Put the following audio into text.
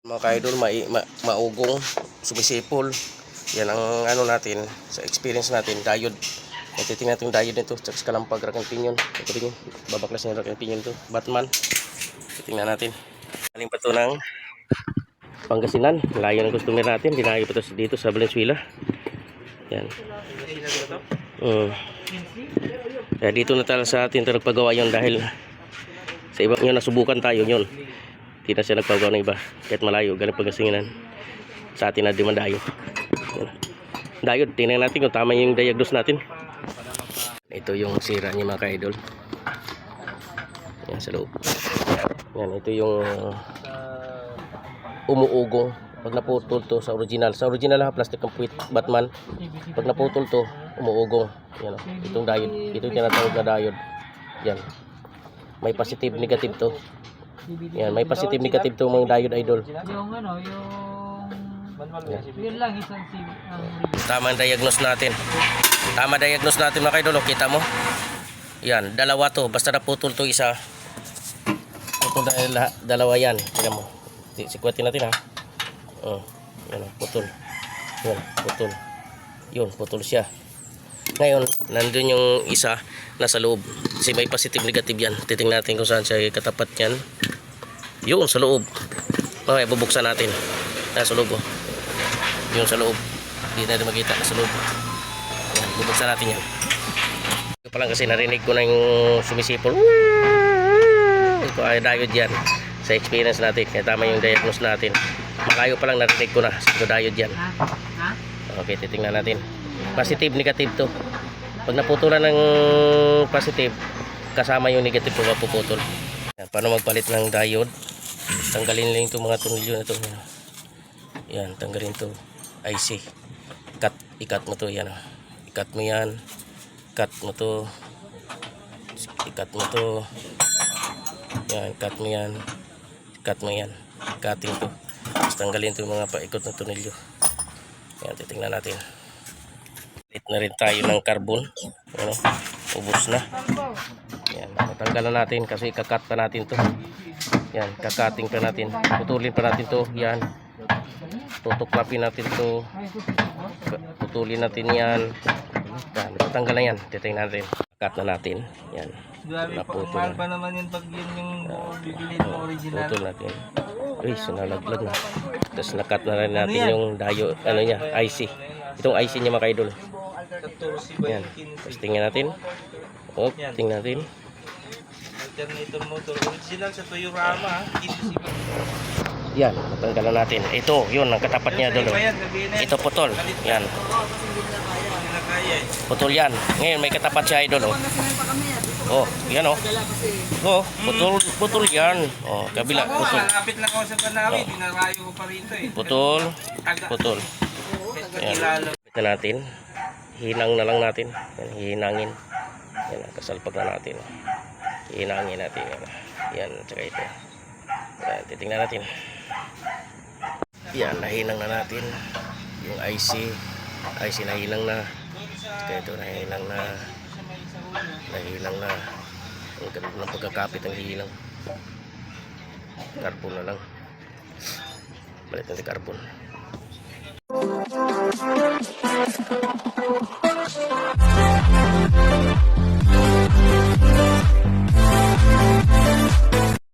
Mga ka-idol, maugong, sumisipol. Yan ang ano natin, sa experience natin, diode. Titingnan natin yung diode nito, tsaka kalampag, rakan pinyon. Ito din yung babaklas ng rakan pinyon to, Batman. Titingnan natin. Galing pa to ng Pangasinan. Layo ng customer natin, dinayo pa to dito sa Valenzuela. Yan. Kaya dito na tayo sa atin nagpagawa yun dahil sa ibang yun nasubukan tayo yun. Hindi na siya nagpagawa ng iba kahit malayo, galing Pangasinan. Sa atin na di man diode. Diode, tingnan natin kung tama yung diagnose natin. Ito yung sira niya mga ka-idol. Yan sa loob. Yan, ito yung umuugong. Pag naputol to sa original. Sa original ha, plastic ng puwit Batman. Pag naputol to, umuugong. Yan, itong diode. Ito yung tinatawag na diode. Yan. May positive, negative to. Yan, may positive, negative to mga diode idol. Yung ano, yun lang isang tama ang diagnose natin. Tama diagnose natin mga idol. Kita mo? Yan, dalawa to. Basta naputol to isa. Putol na dalawa yan. Tingnan mo. Sikwatin natin ha. Yan, putol. Yan, putol. Yun, putol siya. Ngayon, nandun yung isa nasa loob. Kasi may positive, negative yan. Titingnan natin kung saan siya katapat yan. Yun, sa loob. Okay, bubuksan natin. Sa loob. Yung sa loob. Hindi natin makita sa loob. Yan, bubuksan natin yan. Ito pa lang kasi narinig ko na yung sumisipol. Ito ay diode yan. Sa experience natin. Kaya tama yung diagnose natin. Makayo pa lang narinig ko na. Ito diode yan. Okay, titingnan natin. Positive, negative to. Pag naputulan ng positive, kasama yung negative kung mapuputol. Yan, paano magpalit ng diode? Tanggalin lang itong mga tornilyo na ito. Yan, tanggalin to IC. Ikat mo to. Yan. Ikat mo yan. Ikat mo to. Ikat mo to. Yan, ikat mo yan. Ikat mo yan. Cutting to. Tapos tanggalin to yung mga paikot na tornilyo. Yan, titingnan natin. Palit na rin tayo ng carbon. Ano? Ubos na. Yan, matanggalan natin kasi kakat pa natin to. Yan, kakating pa natin. Putulin pa natin to. Yan. Tutuklapin natin to. Putulin natin yan. Yan, matanggal na yan. Titingnan natin. Kakat na natin. Yan. Naputol. Mahal pa naman yun pag yun yung bibili ng original. Putol natin. Uy, sinalaglag na. Tapos nakat na rin natin yung diode, ano niya, IC. Itong IC niya mga ka-idol. Yan. Tapos tingnan natin. Tingnan natin. Alternator motor. Original sa Toyorama. Yan, natanggalan natin. Ito, yun, ang katapat niya doon. Ito putol. Yan. Putol yan. Ngayon, may katapat siya idol. Oh, yan oh. Oh, putol yan. Oh, kabila, putol. Kapit lang ako sa Banawi, dinarayo ko pa rito eh. Putol. Yan. Ito natin. Hinang na lang natin. Yan, hinangin. Yan, kasalpag na natin. Hinangin natin. Yan, tsaka ito. Yan, titingnan natin. Yan, nahinang na natin. Yung IC nahinang na. Tsaka ito, nahinang na. Ang ganun ng pagkakapit ang hilang. Carbon na lang. Balit natin carbon.